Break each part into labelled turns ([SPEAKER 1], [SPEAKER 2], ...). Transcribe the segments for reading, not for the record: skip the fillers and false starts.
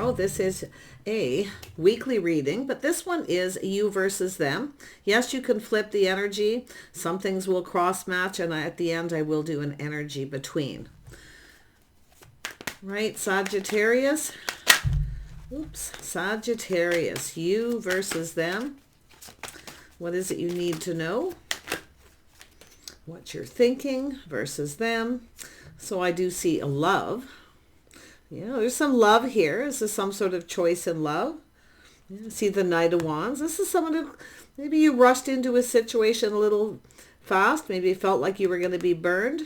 [SPEAKER 1] Now, this is a weekly reading, but this one is you versus them. Yes, you can flip the energy. Some things will cross match, and at the end, I will do an energy between. Right, Sagittarius. Oops, Sagittarius, you versus them. What is it you need to know? What you're thinking versus them. So I do see a love. Yeah, there's some love here. This is some sort of choice in love. Yeah, see the Knight of Wands. This is someone who maybe you rushed into a situation a little fast. Maybe you felt like you were going to be burned.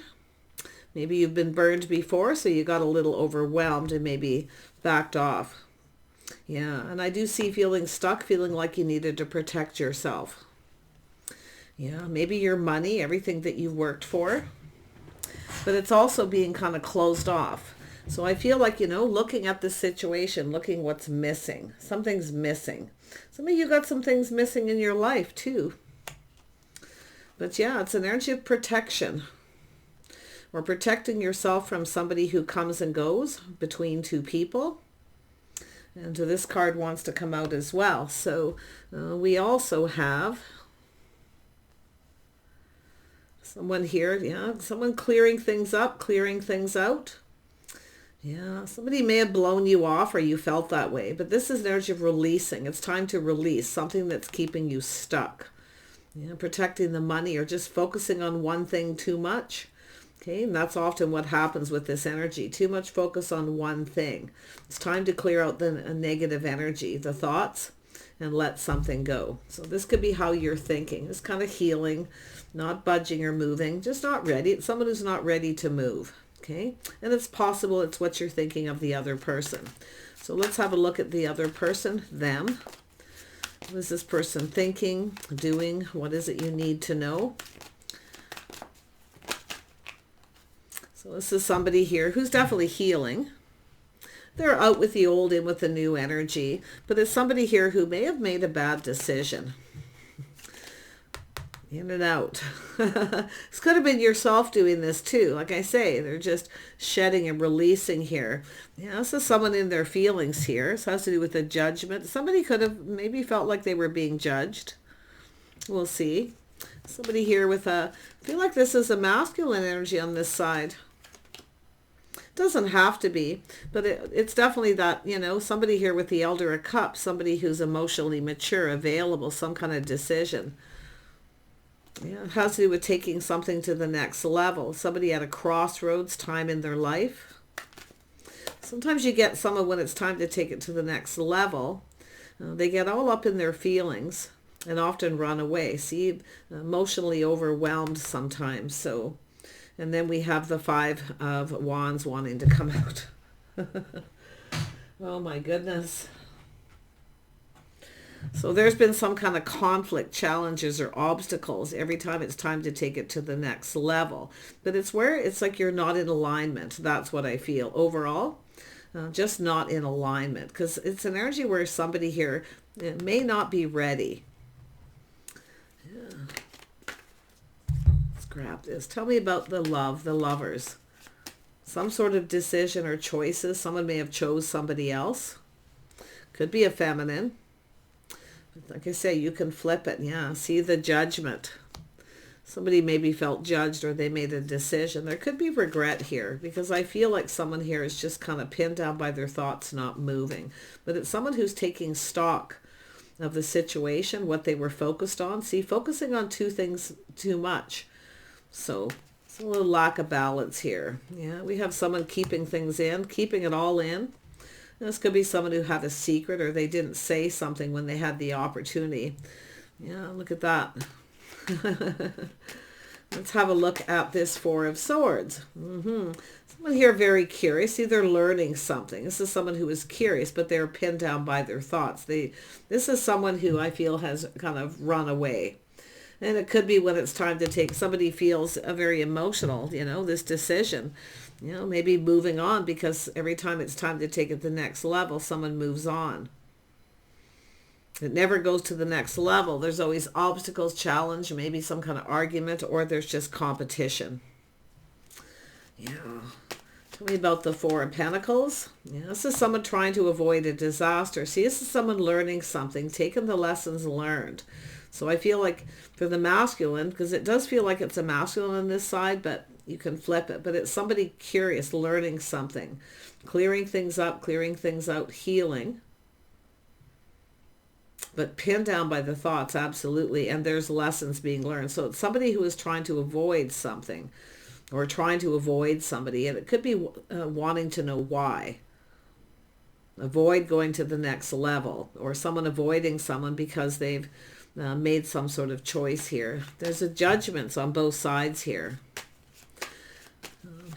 [SPEAKER 1] Maybe you've been burned before, so you got a little overwhelmed and maybe backed off. Yeah, and I do see feeling stuck, feeling like you needed to protect yourself. Yeah, maybe your money, everything that you worked for. But it's also being kind of closed off. So I feel like, looking at the situation, looking what's missing. Something's missing. Some of you got some things missing in your life too. But yeah, it's an energy of protection. Or protecting yourself from somebody who comes and goes between two people. And this card wants to come out as well. So we also have someone here, yeah, someone clearing things up, clearing things out. Yeah, somebody may have blown you off or you felt that way, but this is an energy of releasing. It's time to release something that's keeping you stuck. Yeah, protecting the money or just focusing on one thing too much. Okay, and that's often what happens with this energy. Too much focus on one thing. It's time to clear out the negative energy, the thoughts, and let something go. So this could be how you're thinking. It's kind of healing, not budging or moving, just not ready. It's someone who's not ready to move. Okay, and it's possible it's what you're thinking of the other person. So let's have a look at the other person, them. What is this person thinking, doing? What is it you need to know? So this is somebody here who's definitely healing. They're out with the old, in with the new energy, but it's somebody here who may have made a bad decision. In and out. This could have been yourself doing this too. Like I say, they're just shedding and releasing here. Yeah, this is someone in their feelings here. This has to do with a judgment. Somebody could have maybe felt like they were being judged. We'll see. Somebody here with I feel like this is a masculine energy on this side. Doesn't have to be, but it's definitely that, somebody here with the Elder of Cups, somebody who's emotionally mature, available, some kind of decision. Yeah, it has to do with taking something to the next level. Somebody at a crossroads time in their life. Sometimes you get someone when it's time to take it to the next level. They get all up in their feelings and often run away. See, emotionally overwhelmed sometimes. So, and then we have the Five of Wands wanting to come out. Oh my goodness. So there's been some kind of conflict, challenges, or obstacles every time it's time to take it to the next level. But it's where it's like you're not in alignment. That's what I feel overall. Just not in alignment. Because it's an energy where somebody here may not be ready. Yeah. Let's grab this. Tell me about the love, the lovers. Some sort of decision or choices. Someone may have chose somebody else. Could be a feminine. Like I say, you can flip it. Yeah, see the judgment. Somebody maybe felt judged or they made a decision. There could be regret here because I feel like someone here is just kind of pinned down by their thoughts, not moving. But it's someone who's taking stock of the situation, what they were focused on. See, focusing on two things too much. So it's a little lack of balance here. Yeah, we have someone keeping things in, keeping it all in. This could be someone who had a secret or they didn't say something when they had the opportunity. Yeah, look at that. Let's have a look at this Four of Swords. Someone here very curious. See, they're learning something. This is someone who is curious, but they're pinned down by their thoughts. This is someone who I feel has kind of run away. And it could be when it's time to take, somebody feels very emotional, this decision. Maybe moving on because every time it's time to take it to the next level, someone moves on. It never goes to the next level. There's always obstacles, challenge, maybe some kind of argument, or there's just competition. Yeah. Tell me about the Four of Pentacles. Yeah, this is someone trying to avoid a disaster. See, this is someone learning something, taking the lessons learned. So I feel like for the masculine, because it does feel like it's a masculine on this side, but you can flip it. But it's somebody curious, learning something, clearing things up, clearing things out, healing. But pinned down by the thoughts, absolutely. And there's lessons being learned. So it's somebody who is trying to avoid something or trying to avoid somebody. And it could be wanting to know why. Avoid going to the next level, or someone avoiding someone because they've made some sort of choice here. There's a judgments on both sides here.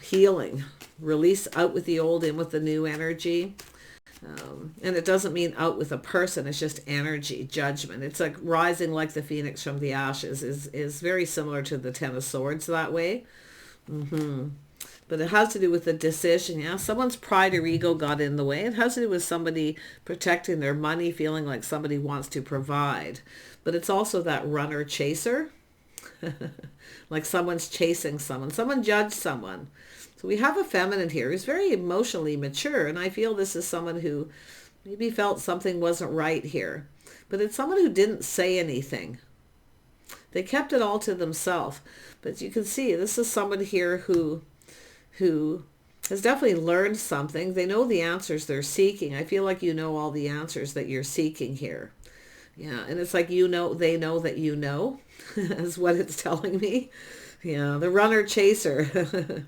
[SPEAKER 1] Healing. Release, out with the old, in with the new energy. And it doesn't mean out with a person. It's just energy, judgment. It's like rising like the phoenix from the ashes is very similar to the Ten of Swords that way. But it has to do with the decision. Yeah, someone's pride or ego got in the way. It has to do with somebody protecting their money, feeling like somebody wants to provide. But it's also that runner chaser. Like someone's chasing someone. Someone judged someone. So we have a feminine here who's very emotionally mature. And I feel this is someone who maybe felt something wasn't right here. But it's someone who didn't say anything. They kept it all to themselves. But you can see this is someone here who has definitely learned something. They know the answers they're seeking. I feel like you know all the answers that you're seeking here. Yeah, and it's like you know, they know that you know, is what it's telling me. Yeah, the runner chaser.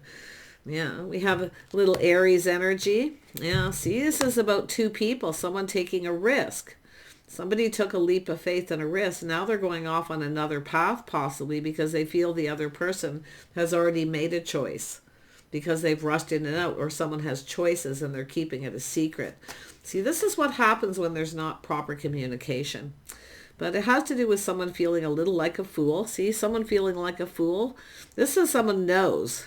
[SPEAKER 1] Yeah, we have a little Aries energy. Yeah, see, this is about two people, someone taking a risk. Somebody took a leap of faith and a risk. Now they're going off on another path, possibly because they feel the other person has already made a choice, because they've rushed in and out, or someone has choices and they're keeping it a secret. See, this is what happens when there's not proper communication. But it has to do with someone feeling a little like a fool. See, someone feeling like a fool. This is someone knows.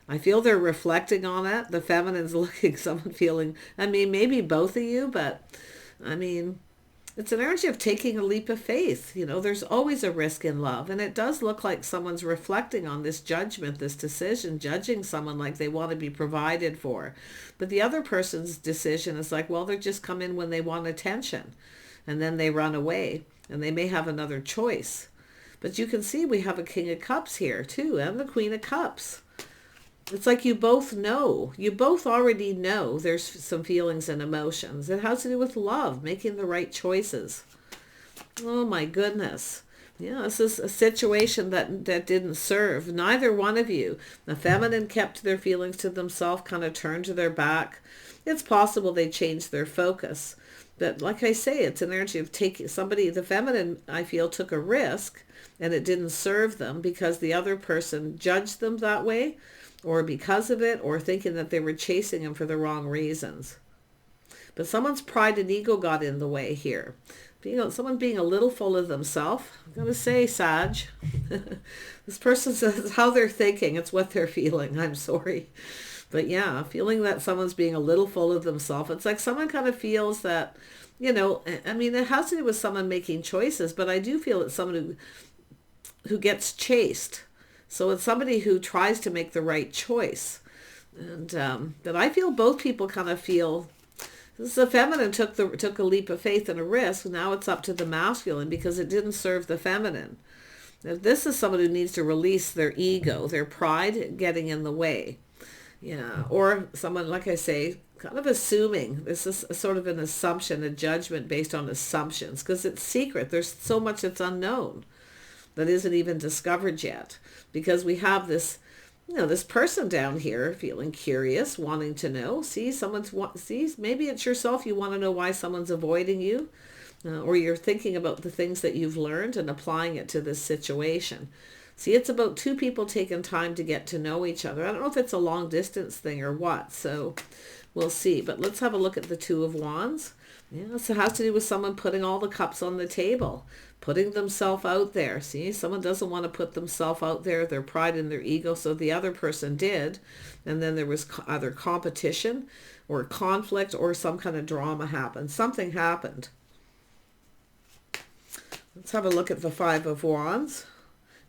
[SPEAKER 1] I feel they're reflecting on it. The feminine's looking, someone feeling, I mean, maybe both of you, but I mean, it's an energy of taking a leap of faith. You know, there's always a risk in love. And it does look like someone's reflecting on this judgment, this decision, judging someone like they want to be provided for. But the other person's decision is like, well, they just come in when they want attention. And then they run away. And they may have another choice. But you can see we have a King of Cups here too, and the Queen of Cups. It's like you both know. You both already know there's some feelings and emotions. It has to do with love, making the right choices. Oh my goodness. Yeah, this is a situation that didn't serve neither one of you. The feminine kept their feelings to themselves, kind of turned to their back. It's possible they changed their focus. But like I say, it's an energy of taking somebody, the feminine, I feel, took a risk and it didn't serve them because the other person judged them that way, or because of it, or thinking that they were chasing him for the wrong reasons. But someone's pride and ego got in the way here. Someone being a little full of themselves. I'm going to say, Sag. This person says how they're thinking. It's what they're feeling. I'm sorry. But yeah, feeling that someone's being a little full of themselves. It's like someone kind of feels that, you know, I mean, it has to do with someone making choices, but I do feel it's someone who gets chased. So it's somebody who tries to make the right choice. And but I feel both people kind of feel, this is the feminine took a leap of faith and a risk. Now it's up to the masculine because it didn't serve the feminine. Now, this is someone who needs to release their ego, their pride getting in the way. Yeah, or someone, like I say, kind of assuming. This is sort of an assumption, a judgment based on assumptions, because it's secret. There's so much that's unknown that isn't even discovered yet, because we have this, you know, this person down here feeling curious, wanting to know. See, maybe it's yourself. You want to know why someone's avoiding you, or you're thinking about the things that you've learned and applying it to this situation. See, it's about two people taking time to get to know each other. I don't know if it's a long distance thing or what, so we'll see. But let's have a look at the Two of Wands. Yeah, so it has to do with someone putting all the cups on the table, putting themselves out there. See, someone doesn't want to put themselves out there, their pride and their ego, so the other person did. And then there was either competition or conflict or some kind of drama happened. Something happened. Let's have a look at the Five of Wands.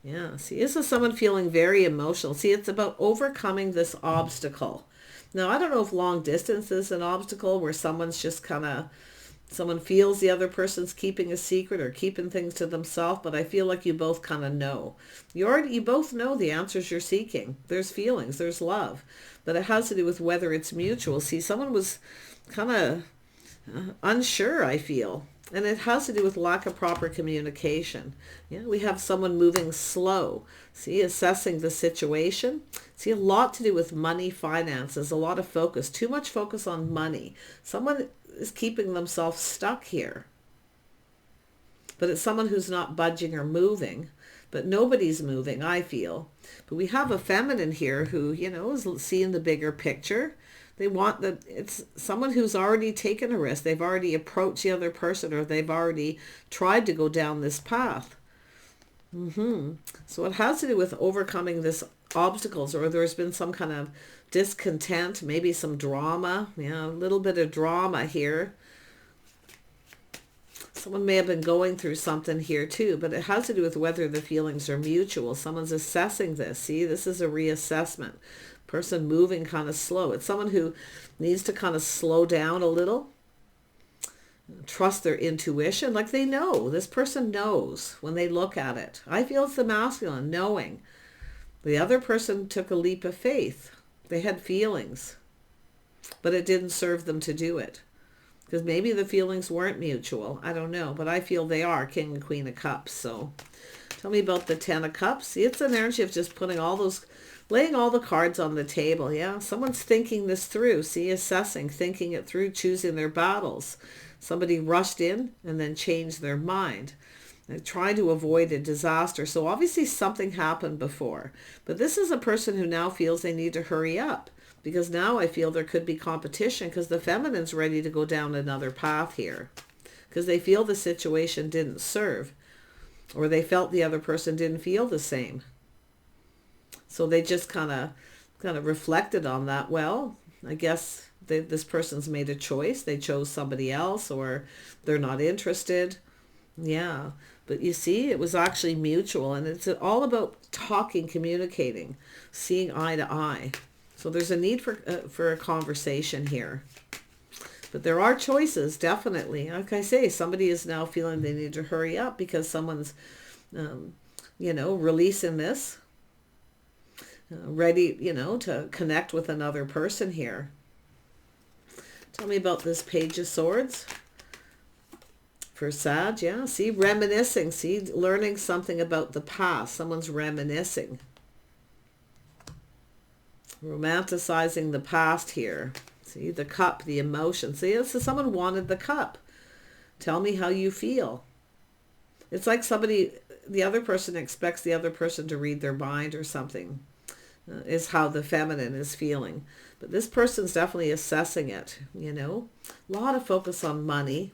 [SPEAKER 1] Yeah, see, this is someone feeling very emotional. See, it's about overcoming this obstacle. Now, I don't know if long distance is an obstacle where someone's just someone feels the other person's keeping a secret or keeping things to themselves, but I feel like you both kind of know. You both know the answers you're seeking. There's feelings, there's love, but it has to do with whether it's mutual. See, someone was kind of unsure, I feel. And it has to do with lack of proper communication. Yeah, we have someone moving slow. See, assessing the situation. See, a lot to do with money, finances, a lot of focus. Too much focus on money. Someone is keeping themselves stuck here. But it's someone who's not budging or moving. But nobody's moving, I feel. But we have a feminine here who, is seeing the bigger picture. They want it's someone who's already taken a risk. They've already approached the other person, or they've already tried to go down this path. So it has to do with overcoming this obstacles, or there's been some kind of discontent, maybe some drama. Yeah, a little bit of drama here. Someone may have been going through something here too, but it has to do with whether the feelings are mutual. Someone's assessing this. See, this is a reassessment. Person moving kind of slow. It's someone who needs to kind of slow down a little. Trust their intuition. Like they know. This person knows when they look at it. I feel it's the masculine, knowing. The other person took a leap of faith. They had feelings, but it didn't serve them to do it. Because maybe the feelings weren't mutual. I don't know, but I feel they are. King and Queen of Cups. So tell me about the Ten of Cups. See, it's an energy of just putting laying all the cards on the table. Yeah, someone's thinking this through. See, assessing, thinking it through, choosing their battles. Somebody rushed in and then changed their mind. They're trying to avoid a disaster. So obviously something happened before. But this is a person who now feels they need to hurry up. Because now I feel there could be competition because the feminine's ready to go down another path here. Because they feel the situation didn't serve. Or they felt the other person didn't feel the same. So they just kind of reflected on that. Well, I guess this person's made a choice. They chose somebody else, or they're not interested. Yeah, but you see, it was actually mutual, and it's all about talking, communicating, seeing eye to eye. So there's a need for a conversation here. But there are choices, definitely. Like I say, somebody is now feeling they need to hurry up because someone's, releasing this. Ready, to connect with another person here. Tell me about this Page of Swords for Sag. Yeah, see, reminiscing. See, learning something about the past. Someone's reminiscing. Romanticizing the past here. See, the cup, the emotion. See, this is someone wanted the cup. Tell me how you feel. It's like the other person expects the other person to read their mind or something. Is how the feminine is feeling. But this person's definitely assessing it, A lot of focus on money.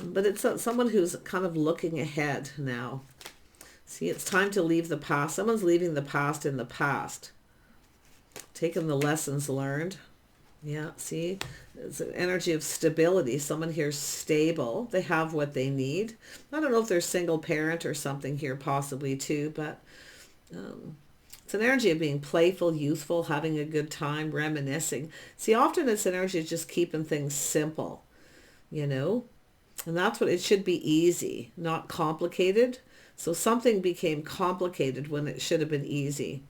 [SPEAKER 1] But it's someone who's kind of looking ahead now. See, it's time to leave the past. Someone's leaving the past in the past. Taking the lessons learned. Yeah, see? It's an energy of stability. Someone here's stable. They have what they need. I don't know if they're single parent or something here possibly too, but... it's an energy of being playful, youthful, having a good time, reminiscing. See, often it's an energy of just keeping things simple, And that's what it should be, easy, not complicated. So something became complicated when it should have been easy.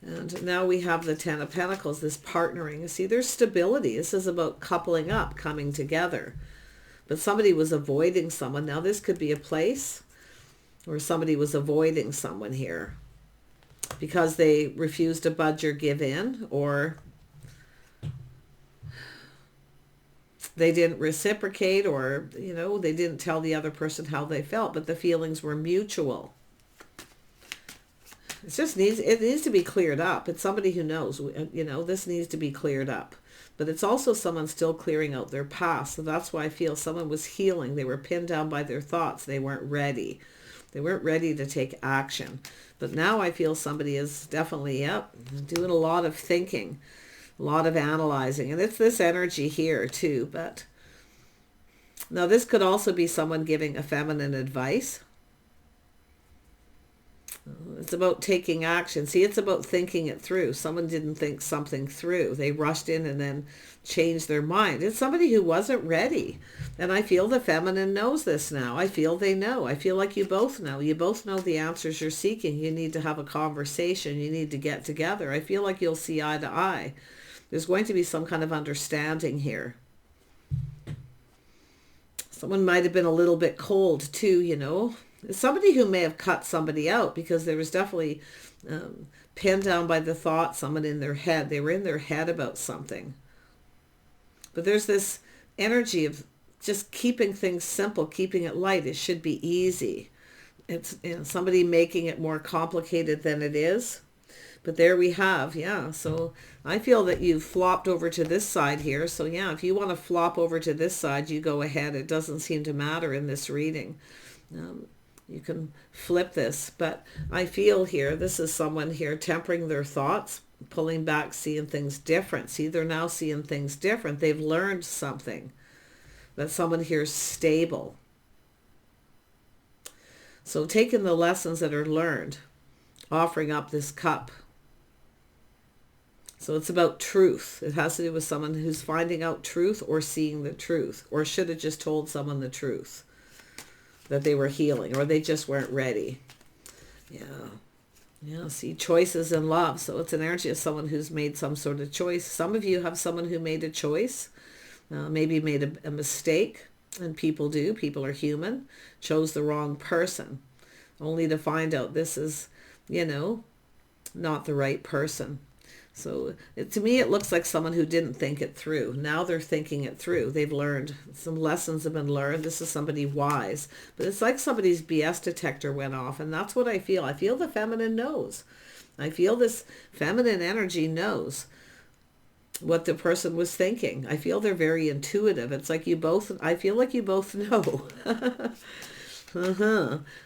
[SPEAKER 1] And now we have the Ten of Pentacles, this partnering. See, there's stability. This is about coupling up, coming together. But somebody was avoiding someone. Now this could be a place where somebody was avoiding someone here. Because they refused to budge or give in, or they didn't reciprocate, or, they didn't tell the other person how they felt, but the feelings were mutual. It needs to be cleared up. It's somebody who knows, this needs to be cleared up. But it's also someone still clearing out their past. So that's why I feel someone was healing. They were pinned down by their thoughts. They weren't ready. They weren't ready to take action. But now I feel somebody is definitely, doing a lot of thinking, a lot of analyzing. And it's this energy here too. But now this could also be someone giving a feminine advice. It's about taking action. See, it's about thinking it through. Someone didn't think something through. They rushed in and then changed their mind. It's somebody who wasn't ready. And I feel the feminine knows this now. I feel they know. I feel like you both know. You both know the answers you're seeking. You need to have a conversation. You need to get together. I feel like you'll see eye to eye. There's going to be some kind of understanding here. Someone might have been a little bit cold too, you know. Somebody who may have cut somebody out, because there was definitely pinned down by the thought, someone in their head. They were in their head about something. But there's this energy of just keeping things simple, keeping it light. It should be easy. It's, you know, somebody making it more complicated than it is. But there we have, yeah. So I feel that you've flopped over to this side here. So yeah, if you want to flop over to this side, you go ahead. It doesn't seem to matter in this reading. You can flip this. But I feel here, this is someone here tempering their thoughts, pulling back, seeing things different. See, they're now seeing things different. They've learned something. That someone here is stable. So taking the lessons that are learned, offering up this cup. So it's about truth. It has to do with someone who's finding out truth or seeing the truth, or should have just told someone the truth, that they were healing, or they just weren't ready. Yeah, see, choices in love. So it's an energy of someone who's made some sort of choice. Some of you have someone who made a choice, maybe made a mistake, and people do. People are human. Chose the wrong person, only to find out this is, you know, not the right person. So to me, it looks like someone who didn't think it through. Now they're thinking it through. They've learned. Some lessons have been learned. This is somebody wise. But it's like somebody's BS detector went off. And that's what I feel. I feel the feminine knows. I feel this feminine energy knows what the person was thinking. I feel they're very intuitive. It's like you both, I feel like you both know.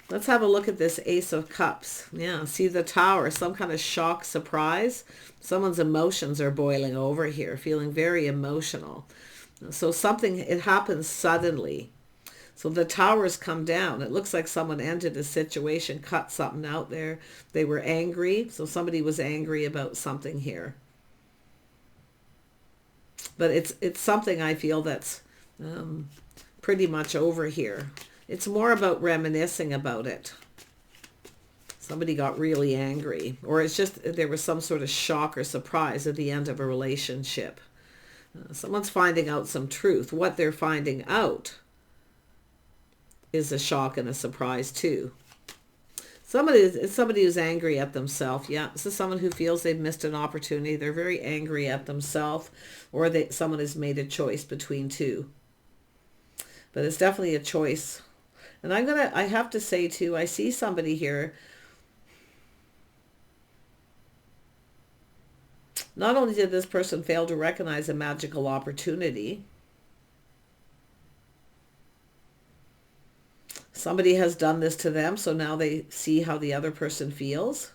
[SPEAKER 1] Let's have a look at this Ace of Cups. Yeah, see the Tower, some kind of shock, surprise. Someone's emotions are boiling over here, feeling very emotional. So something, it happens suddenly. So the Towers come down. It looks like someone ended a situation, cut something out there. They were angry. So somebody was angry about something here. But it's something I feel that's pretty much over here. It's more about reminiscing about it. Somebody got really angry, or it's just there was some sort of shock or surprise at the end of a relationship. Someone's finding out some truth. What they're finding out is a shock and a surprise too. It's somebody who's angry at themselves. Yeah, this is someone who feels they've missed an opportunity. They're very angry at themselves, or someone has made a choice between two. But it's definitely a choice. And I have to say too, I see somebody here. Not only did this person fail to recognize a magical opportunity, somebody has done this to them, so now they see how the other person feels.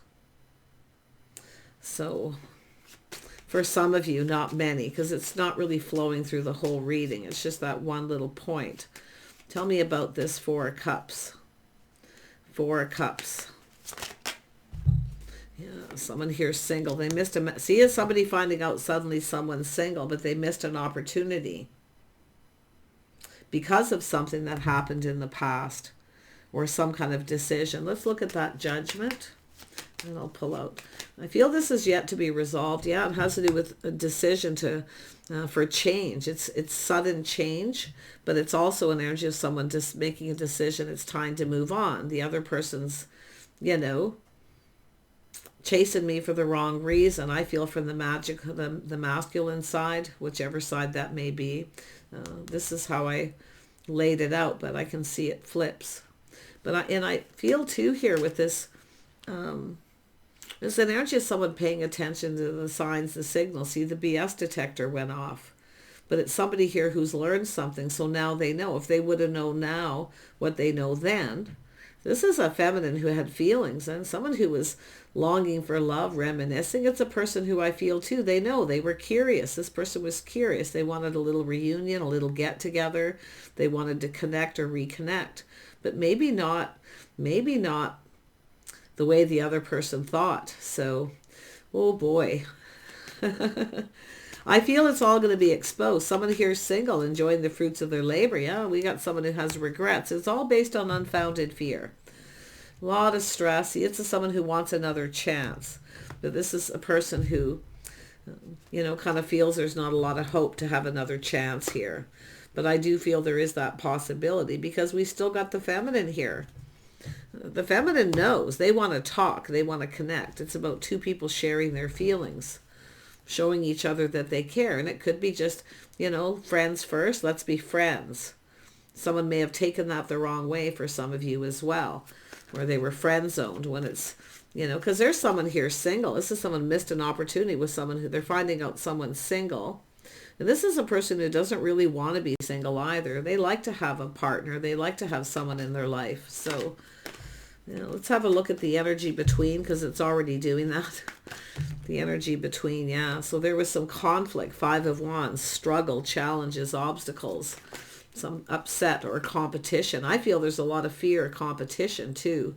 [SPEAKER 1] So for some of you, not many, because it's not really flowing through the whole reading. It's just that one little point. Tell me about this Four of Cups. Four of Cups. Yeah, someone here single. They missed see, it's somebody finding out suddenly someone's single, but they missed an opportunity because of something that happened in the past or some kind of decision. Let's look at that Judgment. And I'll pull out. I feel this is yet to be resolved. Yeah, it has to do with a decision for change. It's sudden change, but it's also an energy of someone just making a decision. It's time to move on. The other person's, you know, chasing me for the wrong reason. I feel from the the masculine side, whichever side that may be. This is how I laid it out, but I can see it flips. But I feel too here with this. There's an energy of someone paying attention to the signs, the signals. See, the BS detector went off. But it's somebody here who's learned something, so now they know. If they would have known now what they know then. This is a feminine who had feelings, and someone who was longing for love, reminiscing. It's a person who I feel too. They know. They were curious. This person was curious. They wanted a little reunion, a little get together. They wanted to connect or reconnect. But maybe not the way the other person thought. So, oh boy. I feel it's all going to be exposed. Someone here is single, enjoying the fruits of their labor. Yeah, we got someone who has regrets. It's all based on unfounded fear. A lot of stress. See, it's someone who wants another chance. But this is a person who, you know, kind of feels there's not a lot of hope to have another chance here. But I do feel there is that possibility because we still got the feminine here. The feminine knows. They want to talk. They want to connect. It's about two people sharing their feelings, showing each other that they care. And it could be just, you know, friends first. Let's be friends. Someone may have taken that the wrong way for some of you as well, where they were friend zoned when it's, you know, because there's someone here single. This is someone missed an opportunity with someone who they're finding out someone's single. And this is a person who doesn't really want to be single either. They like to have a partner. They like to have someone in their life. So, you know, let's have a look at the energy between, because it's already doing that. The energy between, yeah. So there was some conflict, 5 of Wands, struggle, challenges, obstacles, some upset or competition. I feel there's a lot of fear of competition too.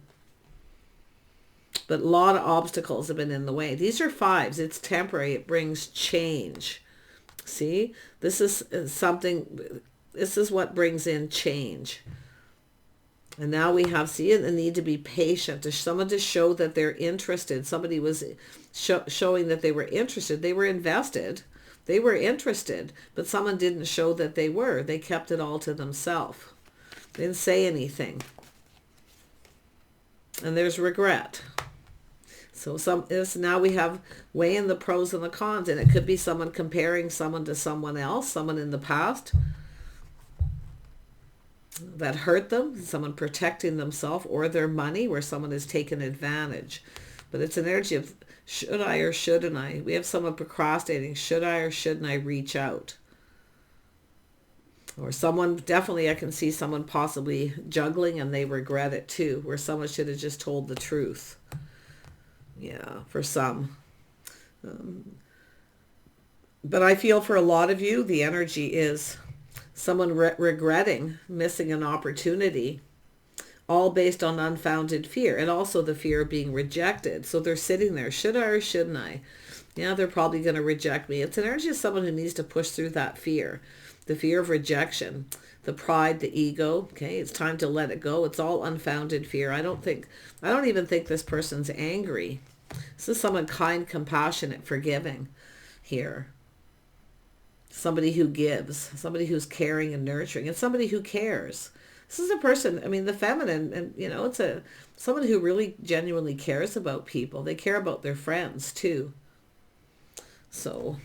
[SPEAKER 1] But a lot of obstacles have been in the way. These are 5s. It's temporary. It brings change. See, this is something, this is what brings in change. And now we have, see, the need to be patient, to someone to show that they're interested. Somebody was showing that they were interested. They were invested. They were interested, but someone didn't show that they were. They kept it all to themselves. They didn't say anything. And there's regret. So now we have weighing the pros and the cons, and it could be someone comparing someone to someone else, someone in the past that hurt them, someone protecting themselves or their money, where someone has taken advantage. But it's an energy of should I or shouldn't I? We have someone procrastinating. Should I or shouldn't I reach out? Or someone, definitely I can see someone possibly juggling and they regret it too, where someone should have just told the truth. Yeah, for some. But I feel for a lot of you, the energy is someone regretting missing an opportunity, all based on unfounded fear, and also the fear of being rejected. So they're sitting there, should I or shouldn't I? Yeah, they're probably going to reject me. It's an energy of someone who needs to push through that fear, the fear of rejection, the pride, the ego. Okay, it's time to let it go. It's all unfounded fear. I don't even think this person's angry. This is someone kind, compassionate, forgiving here. Somebody who gives, somebody who's caring and nurturing, and somebody who cares. This is a person, I mean, the feminine, and you know, it's someone who really genuinely cares about people. They care about their friends too. So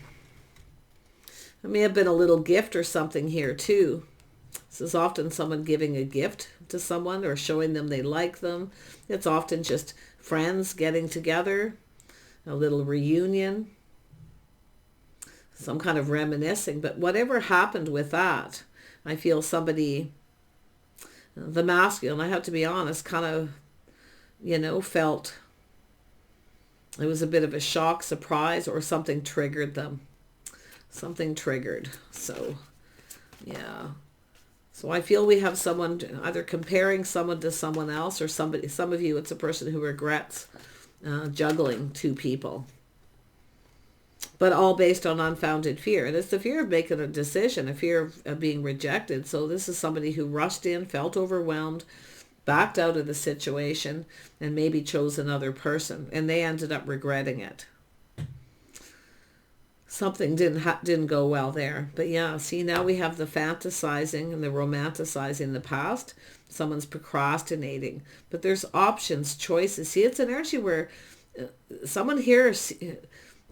[SPEAKER 1] there may have been a little gift or something here too. This is often someone giving a gift to someone or showing them they like them. It's often just friends getting together, a little reunion, some kind of reminiscing. But whatever happened with that, I feel somebody, the masculine, I have to be honest, kind of, you know, felt it was a bit of a shock, surprise, or something triggered them. Something triggered. So, yeah. So I feel we have someone either comparing someone to someone else, or somebody, some of you, it's a person who regrets juggling 2 people. But all based on unfounded fear. And it's the fear of making a decision, a fear of being rejected. So this is somebody who rushed in, felt overwhelmed, backed out of the situation, and maybe chose another person. And they ended up regretting it. Something didn't go well there. But yeah, see, now we have the fantasizing and the romanticizing the past. Someone's procrastinating. But there's options, choices. See, it's an energy where someone here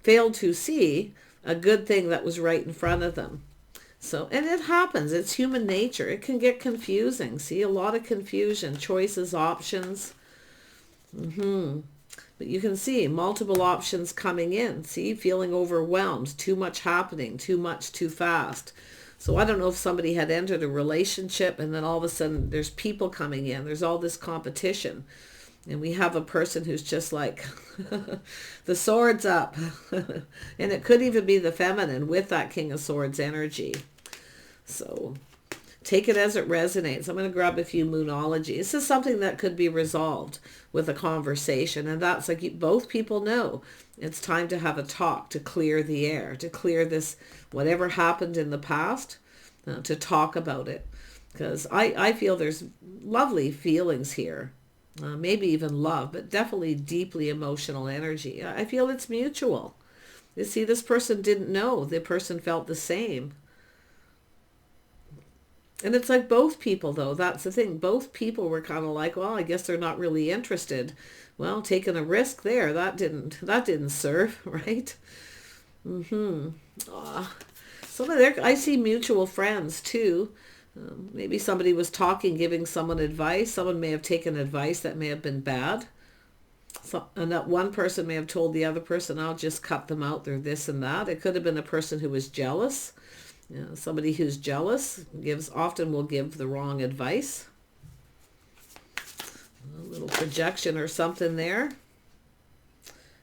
[SPEAKER 1] failed to see a good thing that was right in front of them. So, and it happens. It's human nature. It can get confusing. See, a lot of confusion, choices, options. But you can see multiple options coming in. See, feeling overwhelmed, too much happening, too much, too fast. So I don't know if somebody had entered a relationship and then all of a sudden there's people coming in. There's all this competition. And we have a person who's just like, the sword's up. And it could even be the feminine with that King of Swords energy. So Take it as it resonates. I'm going to grab a few Moonology. This is something that could be resolved with a conversation. And that's like both people know it's time to have a talk, to clear the air, to clear this, whatever happened in the past, to talk about it. Because I feel there's lovely feelings here. Maybe even love, but definitely deeply emotional energy. I feel it's mutual. You see, this person didn't know. The person felt the same. And it's like both people, though. That's the thing. Both people were kind of like, well, I guess they're not really interested. Well, taking a risk there, that didn't serve, right? Some of their, I see mutual friends too. Maybe somebody was talking, giving someone advice. Someone may have taken advice that may have been bad. And that one person may have told the other person, I'll just cut them out. They're this and that. It could have been a person who was jealous. You know, somebody who's jealous often will give the wrong advice. A little projection or something there.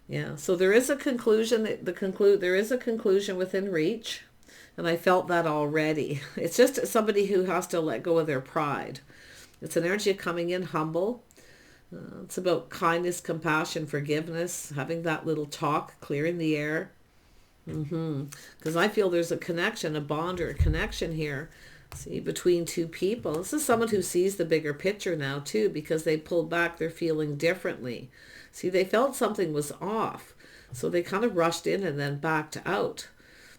[SPEAKER 1] Yeah, so there is a conclusion. There is a conclusion within reach. And I felt that already. It's just somebody who has to let go of their pride. It's an energy of coming in humble. It's about kindness, compassion, forgiveness, having that little talk, clearing the air. Because I feel there's a connection, a bond or a connection here. See, between two people. This is someone who sees the bigger picture now too, because they pulled back, they're feeling differently. See, they felt something was off. So they kind of rushed in and then backed out.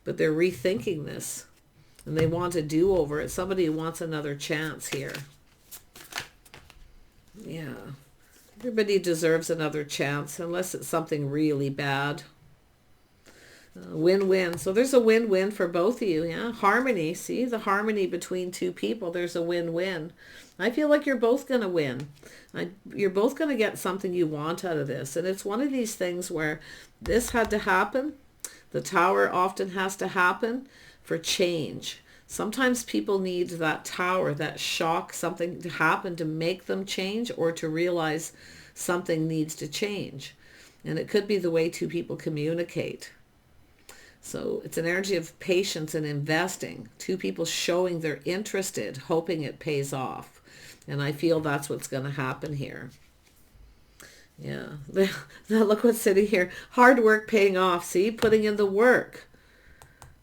[SPEAKER 1] But they're rethinking this. And they want a do-over. It's somebody who wants another chance here. Yeah. Everybody deserves another chance, unless it's something really bad. Win-win. So there's a win-win for both of you. Yeah, harmony. See, the harmony between two people. There's a win-win. I feel like you're both going to win. You're both going to get something you want out of this. And it's one of these things where this had to happen. The tower often has to happen for change. Sometimes people need that tower, that shock, something to happen to make them change or to realize something needs to change. And it could be the way two people communicate. So it's an energy of patience and investing. Two people showing they're interested, hoping it pays off. And I feel that's what's going to happen here. Yeah. Now look what's sitting here. Hard work paying off. See, putting in the work.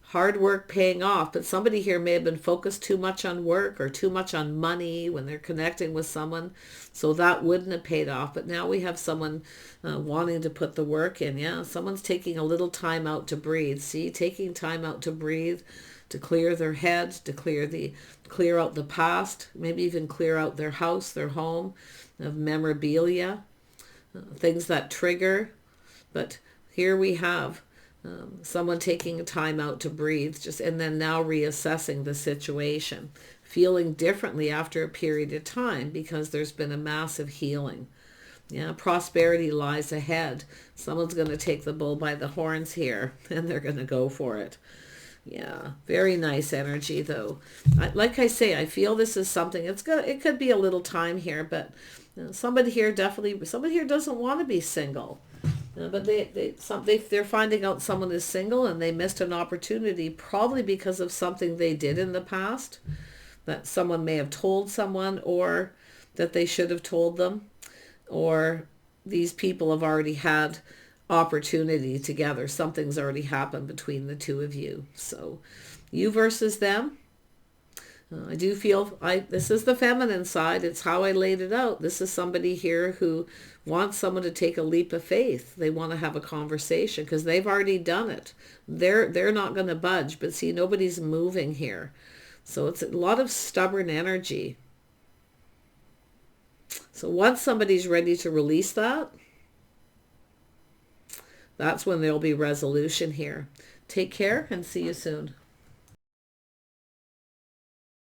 [SPEAKER 1] Hard work paying off. But somebody here may have been focused too much on work or too much on money when they're connecting with someone. So that wouldn't have paid off. But now we have someone wanting to put the work in. Yeah, someone's taking a little time out to breathe. See, taking time out to breathe, to clear their head, to clear out the past, maybe even clear out their house, their home, of memorabilia, things that trigger. But here we have someone taking a time out to breathe, and then now reassessing the situation, feeling differently after a period of time because there's been a massive healing. Yeah, prosperity lies ahead. Someone's going to take the bull by the horns here, and they're going to go for it. Yeah, very nice energy though. Like I say, I feel this is something. It could be a little time here, but somebody here doesn't want to be single. But they're finding out someone is single and they missed an opportunity probably because of something they did in the past that someone may have told someone or that they should have told them, or these people have already had opportunity together. Something's already happened between the two of you. So you versus them. I do feel this is the feminine side. It's how I laid it out. This is somebody here who wants someone to take a leap of faith. They want to have a conversation because they've already done it. They're not going to budge. But see, nobody's moving here. So it's a lot of stubborn energy. So once somebody's ready to release that, that's when there'll be resolution here. Take care and see you soon.